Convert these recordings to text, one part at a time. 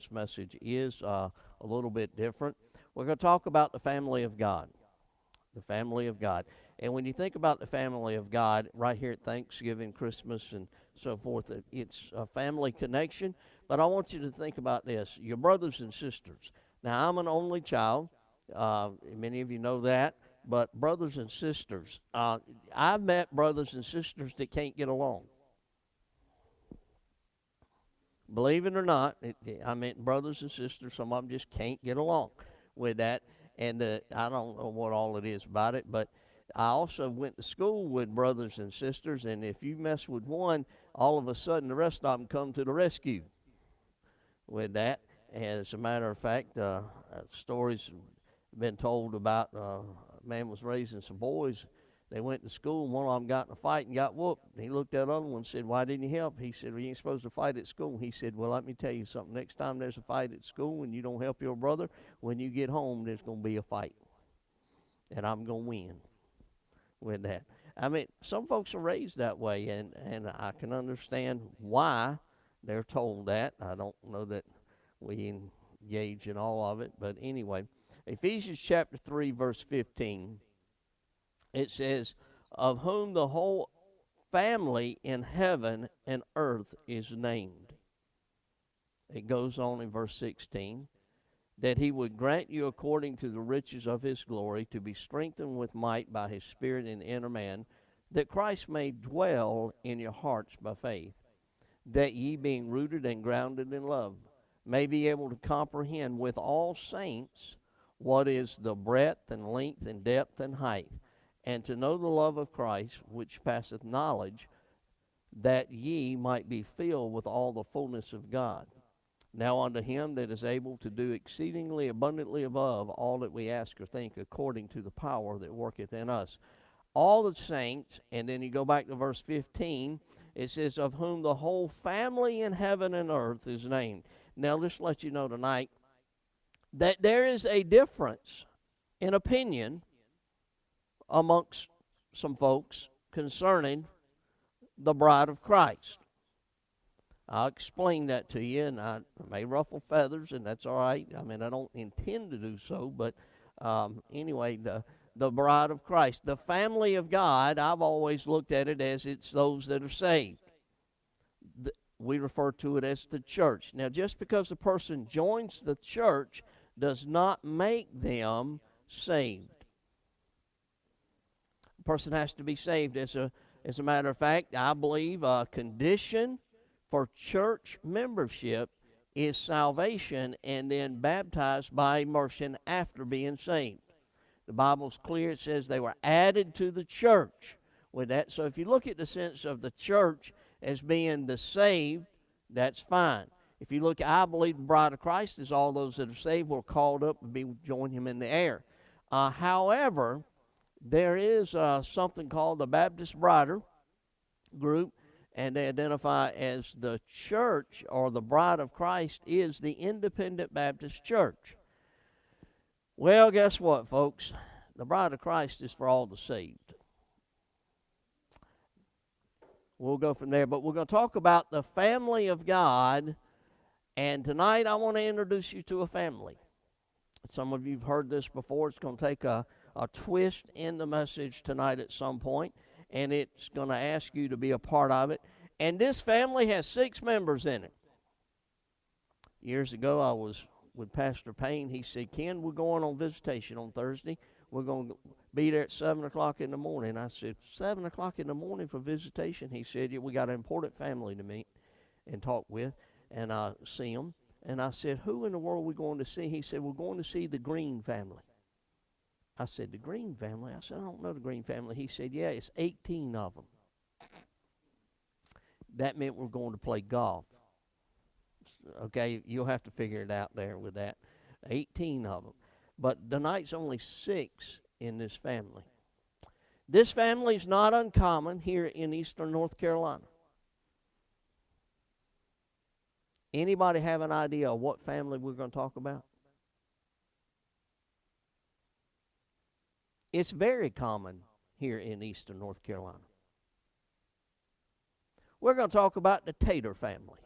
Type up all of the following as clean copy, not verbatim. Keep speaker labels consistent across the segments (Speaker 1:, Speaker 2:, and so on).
Speaker 1: tonight's message is a little bit different. We're going to talk about the family of God. The family of God. And when you think about the family of God, right here at Thanksgiving, Christmas, and so forth, it's a family connection. But I want you to think about this, your brothers and sisters. Now, I'm an only child. Many of you know that. But brothers and sisters, I've met brothers and sisters that can't get along. Believe it or not, I mean, brothers and sisters, some of them just can't get along with that. And I don't know what all it is about it, but I also went to school with brothers and sisters, and if you mess with one, all of a sudden the rest of them come to the rescue with that. And as a matter of fact, stories been told about a man was raising some boys. They went to school, and one of them got in a fight and got whooped. He looked at the other one and said, "Why didn't you help?" He said, "Well, you ain't supposed to fight at school." He said, "Well, let me tell you something. Next time there's a fight at school and you don't help your brother, when you get home, there's going to be a fight. And I'm going to win with that." I mean, some folks are raised that way, and I can understand why they're told that. I don't know that we engage in all of it, but anyway. Ephesians chapter 3, verse 15. It says, "Of whom the whole family in heaven and earth is named." It goes on in verse 16, "that he would grant you according to the riches of his glory to be strengthened with might by his Spirit in the inner man, that Christ may dwell in your hearts by faith, that ye being rooted and grounded in love may be able to comprehend with all saints what is the breadth and length and depth and height, and to know the love of Christ, which passeth knowledge, that ye might be filled with all the fullness of God. Now unto him that is able to do exceedingly abundantly above all that we ask or think, according to the power that worketh in us." All the saints, and then you go back to verse 15, it says, "of whom the whole family in heaven and earth is named." Now, just let you know tonight that there is a difference in opinion amongst some folks concerning the bride of Christ. I'll explain that to you, and I may ruffle feathers, and that's all right. I mean, I don't intend to do so, but anyway, the bride of Christ, the family of God, I've always looked at it as it's those that are saved. We refer to it as the church. Now, just because a person joins the church does not make them saved. Person has to be saved. As a matter of fact, I believe a condition for church membership is salvation and then baptized by immersion after being saved. The Bible's clear. It says they were added to the church with that. So if you look at the sense of the church as being the saved, that's fine. If you look, I believe the bride of Christ is all those that are saved were called up to join him in the air. However, there is something called the Baptist Bride Group, and they identify as the church, or the bride of Christ is the Independent Baptist Church. Well, guess what, folks? The bride of Christ is for all the saved. We'll go from there, but we're going to talk about the family of God, and tonight I want to introduce you to a family. Some of you have heard this before. It's going to take a twist in the message tonight at some point, and it's going to ask you to be a part of it. And this family has 6 members in it. Years ago, I was with Pastor Payne. He said, "Ken, we're going on visitation on Thursday. We're going to be there at 7 o'clock in the morning." I said, 7 o'clock in the morning for visitation? He said, "Yeah, we got an important family to meet and talk with and see them." And I said, "Who in the world are we going to see?" He said, "We're going to see the Green family." I said, "The Green family?" I said, "I don't know the Green family." He said, "Yeah, it's 18 of them." That meant we're going to play golf. Okay, you'll have to figure it out there with that. 18 of them. But tonight's only 6 in this family. This family is not uncommon here in eastern North Carolina. Anybody have an idea of what family we're going to talk about? It's very common here in eastern North Carolina. We're going to talk about the Tater family.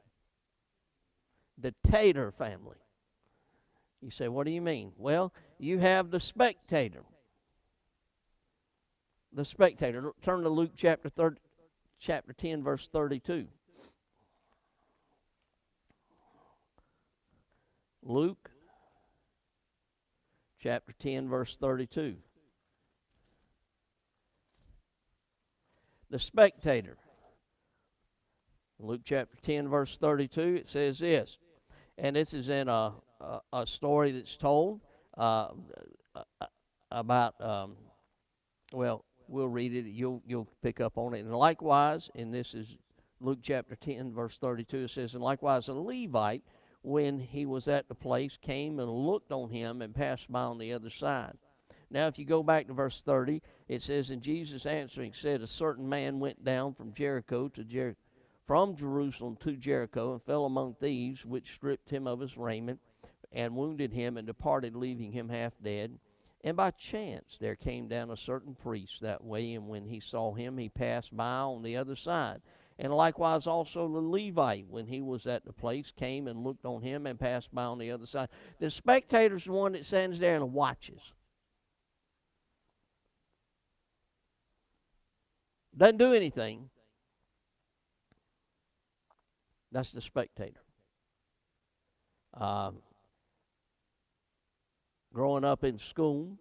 Speaker 1: The Tater family. You say, what do you mean? Well, you have the spectator. The spectator. Turn to Luke chapter 10, verse 32. Luke chapter 10, verse 32. The spectator. Luke chapter 10, verse 32, it says this, and this is in a story that's told about, well, we'll read it, you'll pick up on it. And likewise, and this is Luke chapter 10, verse 32, it says, and likewise a Levite, when he was at the place, came and looked on him and passed by on the other side. Now, if you go back to verse 30, it says, and Jesus answering said, a certain man went down from Jerusalem to Jericho, and fell among thieves, which stripped him of his raiment, and wounded him, and departed, leaving him half dead. And by chance there came down a certain priest that way, and when he saw him, he passed by on the other side. And likewise also the Levite, when he was at the place, came and looked on him, and passed by on the other side. The spectator's the one that stands there and watches. Doesn't do anything. That's the spectator. Growing up in school,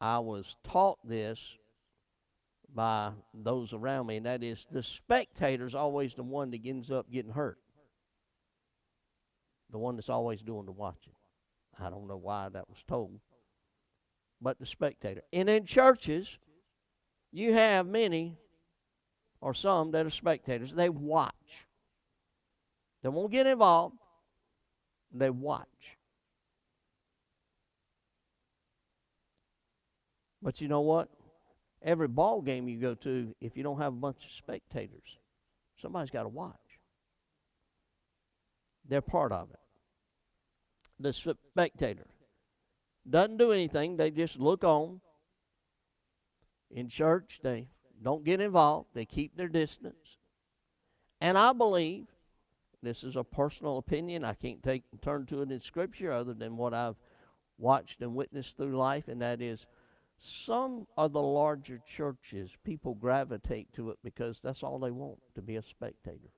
Speaker 1: I was taught this by those around me, and that is the spectator's always the one that ends up getting hurt. The one that's always doing the watching. I don't know why that was told, but the spectator. And in churches, you have many or some that are spectators. They watch. They won't get involved. They watch. But you know what? Every ball game you go to, if you don't have a bunch of spectators, somebody's got to watch. They're part of it. The spectator doesn't do anything. They just look on. In church, they don't get involved. They keep their distance. And I believe, this is a personal opinion, I can't turn to it in Scripture other than what I've watched and witnessed through life, and that is some of the larger churches, people gravitate to it because that's all they want, to be a spectator.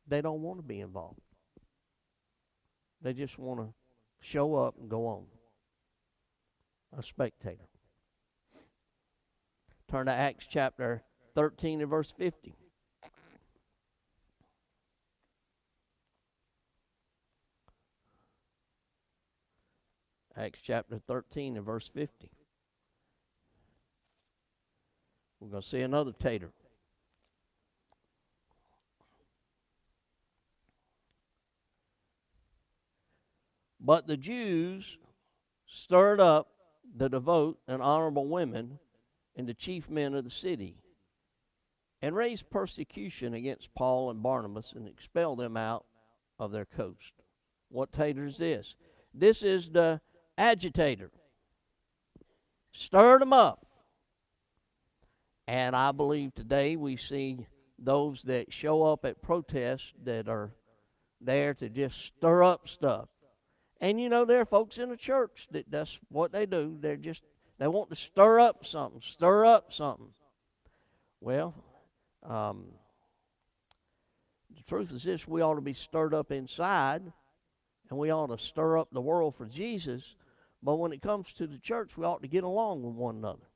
Speaker 1: They don't want to be involved. They just want to show up and go on. A spectator. Turn to Acts chapter 13 and verse 50. Acts chapter 13 and verse 50. We're going to see another tater. But the Jews stirred up the devout and honorable women and the chief men of the city, and raised persecution against Paul and Barnabas, and expelled them out of their coast. What tater is this? This is the agitator. Stirred them up. And I believe today we see those that show up at protests that are there to just stir up stuff. And you know, there are folks in the church that's what they do. They want to stir up something. Stir up something. Well, the truth is this: we ought to be stirred up inside, and we ought to stir up the world for Jesus. But when it comes to the church, we ought to get along with one another.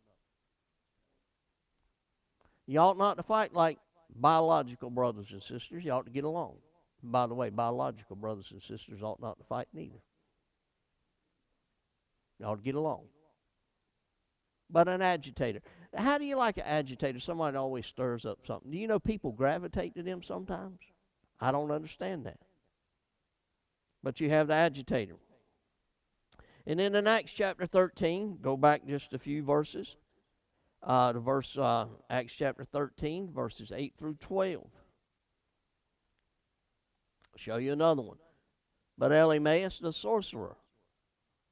Speaker 1: You ought not to fight like biological brothers and sisters. You ought to get along. By the way, biological brothers and sisters ought not to fight neither. You ought to get along. But an agitator. How do you like an agitator? Somebody always stirs up something. Do you know people gravitate to them sometimes? I don't understand that. But you have the agitator. And then in Acts chapter 13, go back just a few verses. Acts chapter 13, verses 8 through 12. I'll show you another one. But Elymas the sorcerer,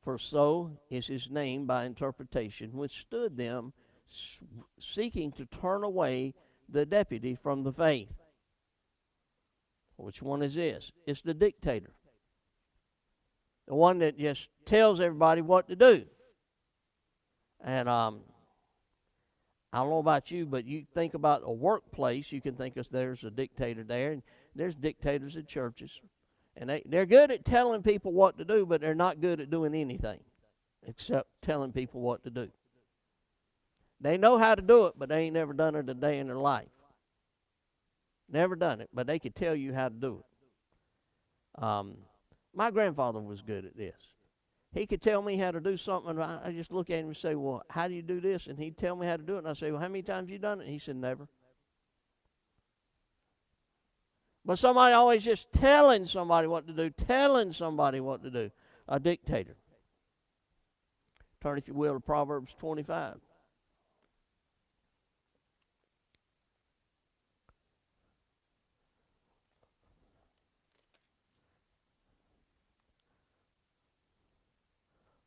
Speaker 1: for so is his name by interpretation, withstood them, seeking to turn away the deputy from the faith. Which one is this? It's the dictator. The one that just tells everybody what to do. And I don't know about you, but you think about a workplace, you can think of there's a dictator there, and there's dictators at churches. And they're good at telling people what to do, but they're not good at doing anything except telling people what to do. They know how to do it, but they ain't never done it a day in their life. Never done it, but they could tell you how to do it. My grandfather was good at this. He could tell me how to do something, and I just look at him and say, well, how do you do this? And he'd tell me how to do it, and I say, well, how many times have you done it? And he said, never. But somebody always just telling somebody what to do, telling somebody what to do. A dictator. Turn, if you will, to Proverbs 25.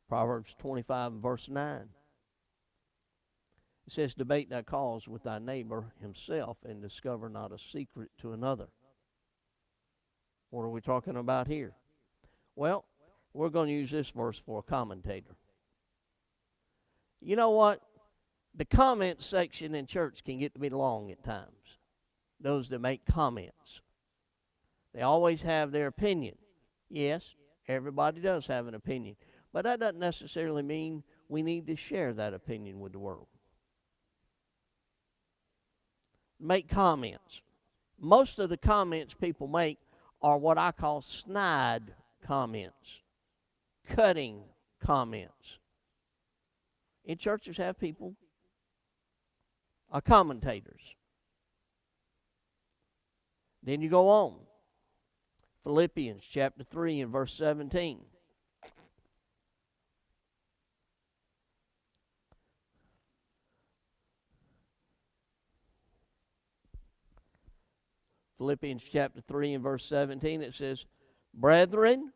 Speaker 1: Proverbs 25 and verse 9. It says, debate thy cause with thy neighbor himself, and discover not a secret to another. What are we talking about here? Well, we're going to use this verse for a commentator. You know what? The comment section in church can get to be long at times. Those that make comments. They always have their opinion. Yes, everybody does have an opinion. But that doesn't necessarily mean we need to share that opinion with the world. Make comments. Most of the comments people make are what I call snide comments, cutting comments. In churches have people, commentators. Then you go on. Philippians chapter 3 and verse 17. Philippians chapter 3 and verse 17, it says, brethren,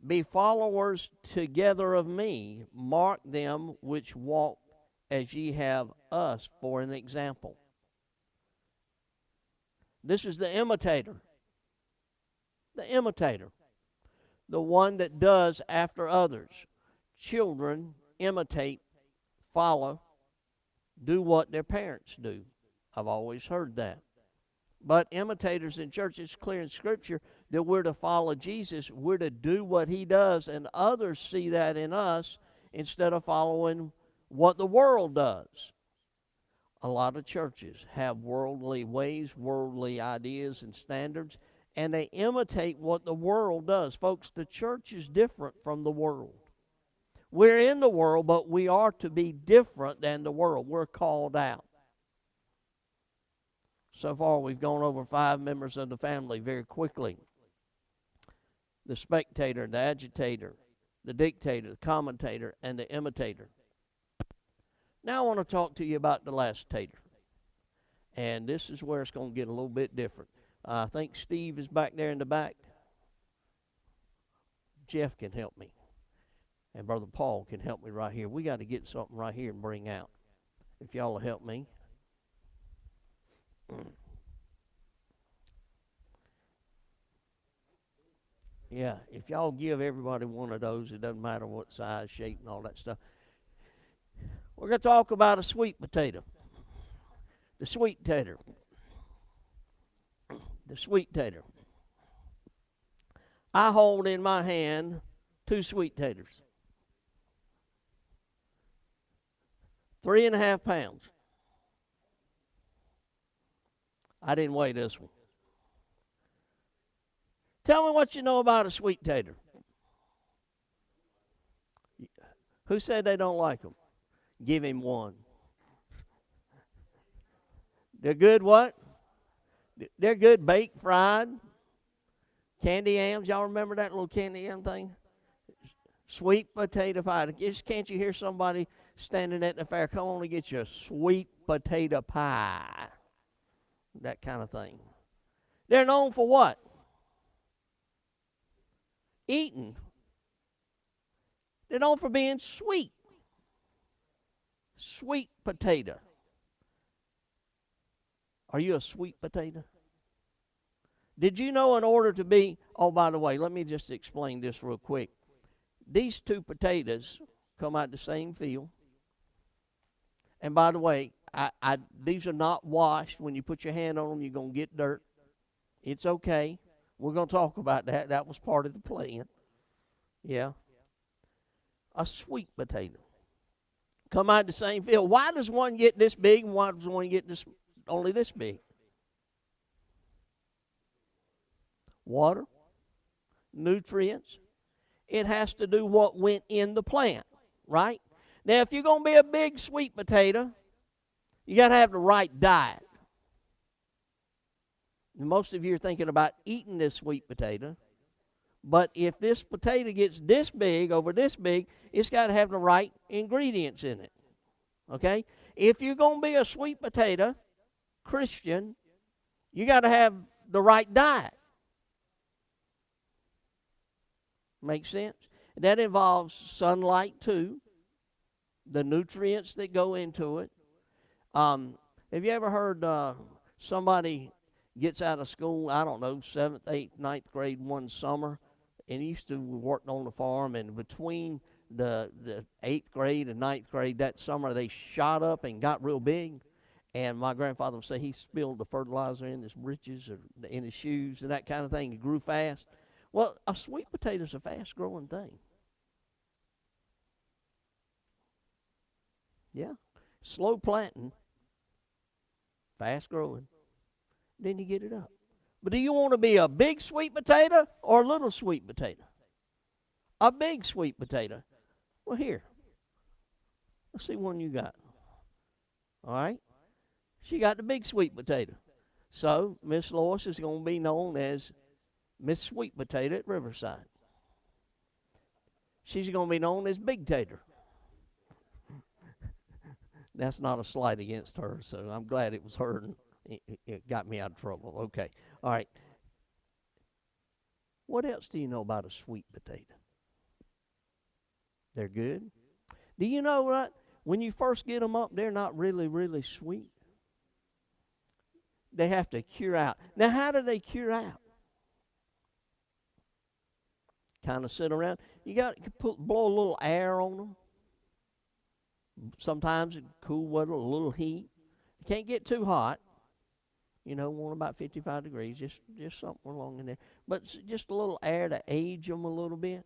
Speaker 1: be followers together of me, mark them which walk as ye have us for an example. This is the imitator. The imitator. The one that does after others. Children imitate, follow, do what their parents do. I've always heard that. But imitators in church, it's clear in Scripture that we're to follow Jesus. We're to do what he does, and others see that in us instead of following what the world does. A lot of churches have worldly ways, worldly ideas and standards, and they imitate what the world does. Folks, the church is different from the world. We're in the world, but we are to be different than the world. We're called out. So far, we've gone over 5 members of the family very quickly. The spectator, the agitator, the dictator, the commentator, and the imitator. Now I want to talk to you about the last-tator. And this is where it's going to get a little bit different. I think Steve is back there in the back. Jeff can help me. And Brother Paul can help me right here. We got to get something right here and bring out. If y'all will help me. Yeah, if y'all give everybody one of those, it doesn't matter what size, shape, and all that stuff. We're going to talk about a sweet potato. The sweet tater. The sweet tater. I hold in my hand 2 sweet taters. 3.5 pounds. I didn't weigh this one. Tell me what you know about a sweet tater. Who said they don't like them? Give him one. They're good what? They're good baked, fried. Candy yams. Y'all remember that little candy yam thing? Sweet potato pie. Just can't you hear somebody standing at the fair? Come on and get you a sweet potato pie. That kind of thing. They're known for what? Eating. They're known for being sweet. Sweet potato. Are you a sweet potato? Did you know in order to be, oh, by the way, let me just explain this real quick. These two potatoes come out the same field. And by the way, these are not washed. When you put your hand on them, you're going to get dirt. It's okay. We're going to talk about that. That was part of the plan. Yeah. A sweet potato. Come out the same field. Why does one get this big and why does one get this only this big? Water, nutrients. It has to do what went in the plant, right? Now, if you're going to be a big sweet potato, you got to have the right diet. And most of you are thinking about eating this sweet potato, but if this potato gets this big over this big, it's got to have the right ingredients in it, okay? If you're going to be a sweet potato Christian, you got to have the right diet. Make sense? That involves sunlight too, the nutrients that go into it. Have you ever heard somebody gets out of school, I don't know, 7th, 8th, 9th grade one summer, and he used to work on the farm, and between the 8th grade and 9th grade that summer, they shot up and got real big. And my grandfather would say he spilled the fertilizer in his breeches or in his shoes and that kind of thing. He grew fast. Well, a sweet potato is a fast-growing thing. Yeah. Slow planting, fast-growing. Then you get it up. But do you want to be a big sweet potato or a little sweet potato? A big sweet potato. Well, here. Let's see one you got. All right? She got the big sweet potato. So, Miss Lois is going to be known as Miss Sweet Potato at Riverside. She's going to be known as Big Tater. That's not a slight against her, so I'm glad it was her and it got me out of trouble. Okay. All right. What else do you know about a sweet potato? They're good. Do you know what? When you first get them up, they're not really, really sweet. They have to cure out. Now, how do they cure out? Kind of sit around. You got to blow a little air on them. Sometimes it cool weather, a little heat. You can't get too hot. You know, want about 55 degrees, just something along in there. But just a little air to age them a little bit.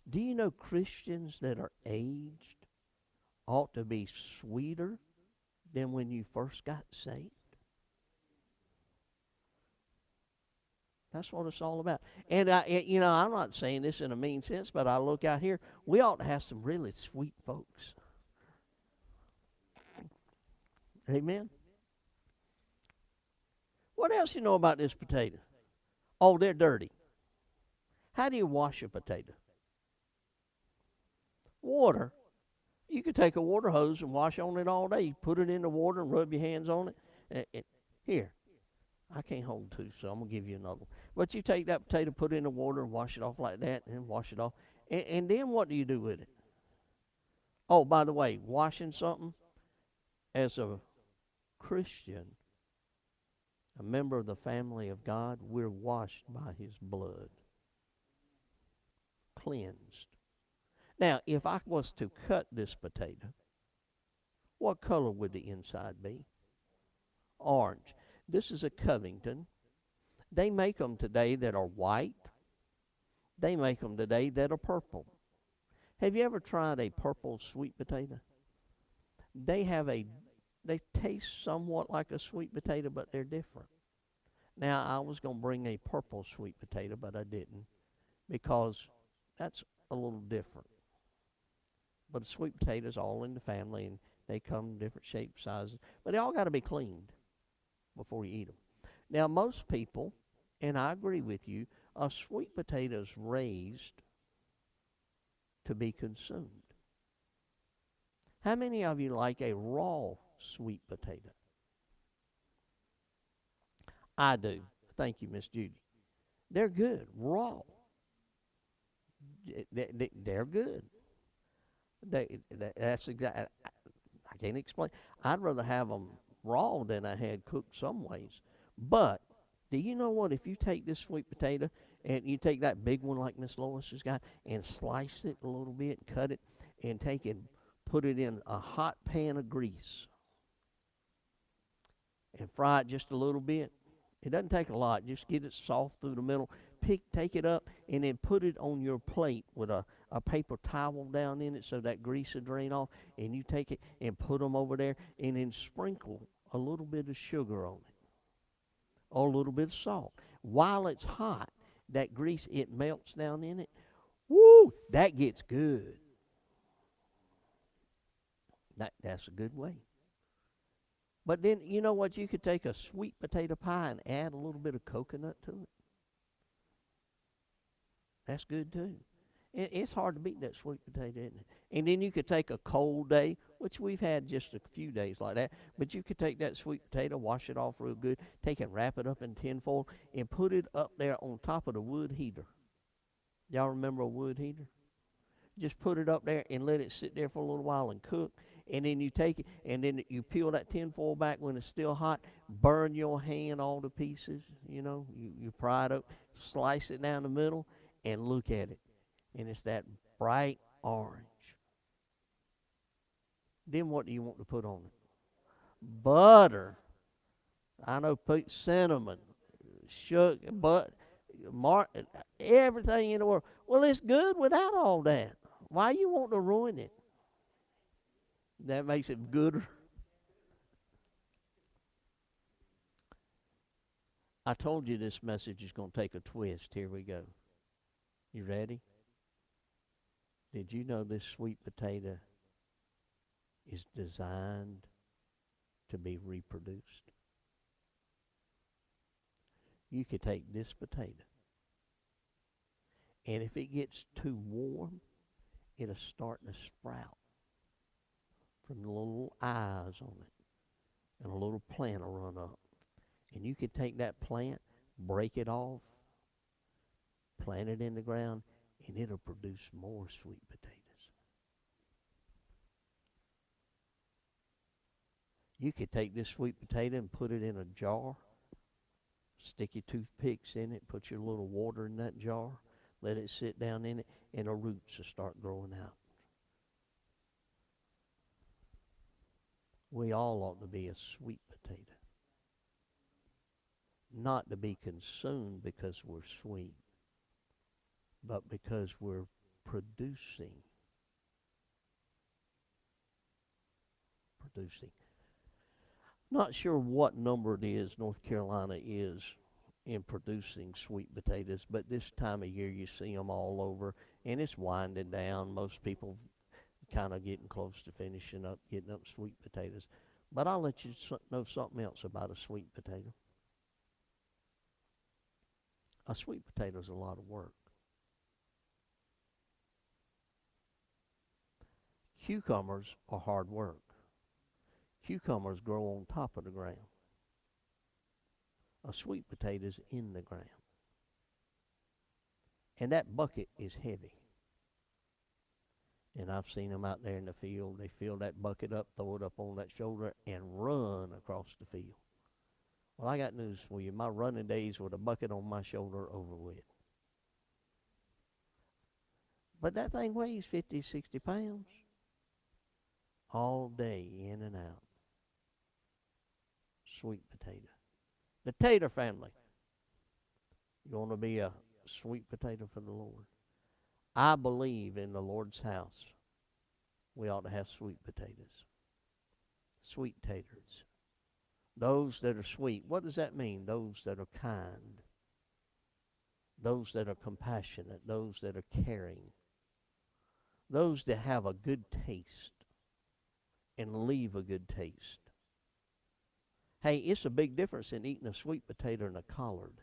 Speaker 1: Do you know Christians that are aged ought to be sweeter than when you first got saved? That's what it's all about. And, I'm not saying this in a mean sense, but I look out here, we ought to have some really sweet folks. Amen? What else you know about this potato? Oh, they're dirty. How do you wash a potato? Water. You could take a water hose and wash on it all day. You put it in the water and rub your hands on it. Here. I can't hold two, so I'm going to give you another one. But you take that potato, put it in the water, and wash it off like that, and then wash it off. And then what do you do with it? Oh, by the way, washing something, as a Christian, a member of the family of God, we're washed by his blood. Cleansed. Now, if I was to cut this potato, what color would the inside be? Orange. This is a Covington. They make them today that are white. They make them today that are purple. Have you ever tried a purple sweet potato? They taste somewhat like a sweet potato, but they're different. Now, I was going to bring a purple sweet potato, but I didn't because that's a little different. But sweet potatoes all in the family, and they come in different shapes, sizes, but they all got to be cleaned before you eat them. Now, most people, and I agree with you, a sweet potato is raised to be consumed. How many of you like a raw sweet potato? I do. Thank you, Miss Judy. They're good, raw. They're good. That's exactly. I can't explain. I'd rather have them raw than I had cooked some ways. But Do you know what? If you take this sweet potato and you take that big one like Miss Lois has got and slice it a little bit, cut it, and take it, put it in a hot pan of grease and fry it just a little bit. It doesn't take a lot. Just get it soft through the middle. Take it up and then put it on your plate with a paper towel down in it so that grease will drain off. And you take it and put them over there and then sprinkle a little bit of sugar on it or a little bit of salt. While it's hot, that grease, it melts down in it. Woo! That gets good. That's a good way. But then, you know what? You could take a sweet potato pie and add a little bit of coconut to it. That's good too. It's hard to beat that sweet potato, isn't it? And then you could take a cold day, which we've had just a few days like that, but you could take that sweet potato, wash it off real good, take it, wrap it up in tinfoil, and put it up there on top of the wood heater. Y'all remember a wood heater? Just put it up there and let it sit there for a little while and cook. And then you take it, and then you peel that tinfoil back when it's still hot, burn your hand all to pieces, you pry it up, slice it down the middle, and look at it. And it's that bright orange. Then what do you want to put on it? Butter. I know, cinnamon, sugar, everything in the world. Well, it's good without all that. Why you want to ruin it? That makes it gooder. I told you this message is going to take a twist. Here we go. You ready? Did you know this sweet potato is designed to be reproduced? You could take this potato, and if it gets too warm, it'll start to sprout from the little eyes on it, and a little plant will run up. And you could take that plant, break it off, plant it in the ground, and it'll produce more sweet potatoes. You could take this sweet potato and put it in a jar, stick your toothpicks in it, put your little water in that jar, let it sit down in it, and the roots will start growing out. We all ought to be a sweet potato. Not to be consumed because we're sweet, but because we're producing. Not sure what number it is North Carolina is in producing sweet potatoes, but this time of year you see them all over, and it's winding down. Most people kind of getting close to finishing up, getting up sweet potatoes. But I'll let you know something else about a sweet potato. A sweet potato is a lot of work. Cucumbers are hard work. Cucumbers grow on top of the ground. A sweet potato is in the ground. And that bucket is heavy. And I've seen them out there in the field. They fill that bucket up, throw it up on that shoulder, and run across the field. Well, I got news for you. My running days with a bucket on my shoulder are over with. But that thing weighs 50, 60 pounds. All day, in and out. Sweet potato. The tater family. You want to be a sweet potato for the Lord? I believe in the Lord's house we ought to have sweet potatoes. Sweet taters. Those that are sweet. What does that mean? Those that are kind. Those that are compassionate. Those that are caring. Those that have a good taste and leave a good taste. Hey, it's a big difference in eating a sweet potato and a collard.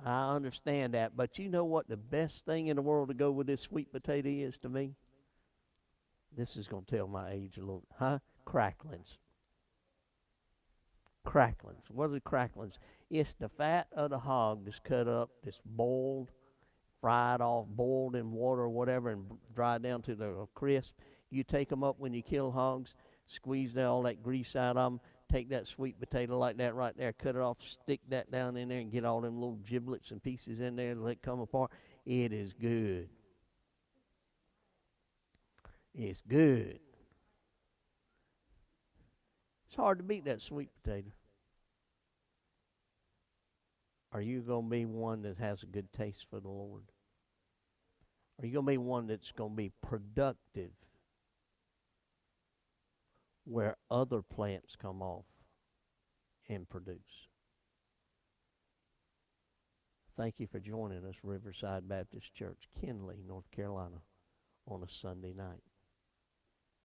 Speaker 1: I understand that, but you know what the best thing in the world to go with this sweet potato is to me? This is going to tell my age a little. Cracklings. Cracklings. What are cracklings? It's the fat of the hog that's cut up, that's boiled, fried off, boiled in water or whatever, and dried down to the crisp. You take them up when you kill hogs, squeeze all that grease out of them. Take that sweet potato like that right there, cut it off, stick that down in there, and get all them little giblets and pieces in there, let it come apart. It is good. It's good. It's hard to beat that sweet potato. Are you going to be one that has a good taste for the Lord? Are you going to be one that's going to be productive where other plants come off and produce? Thank you for joining us, Riverside Baptist Church, Kinley, North Carolina, on a Sunday night.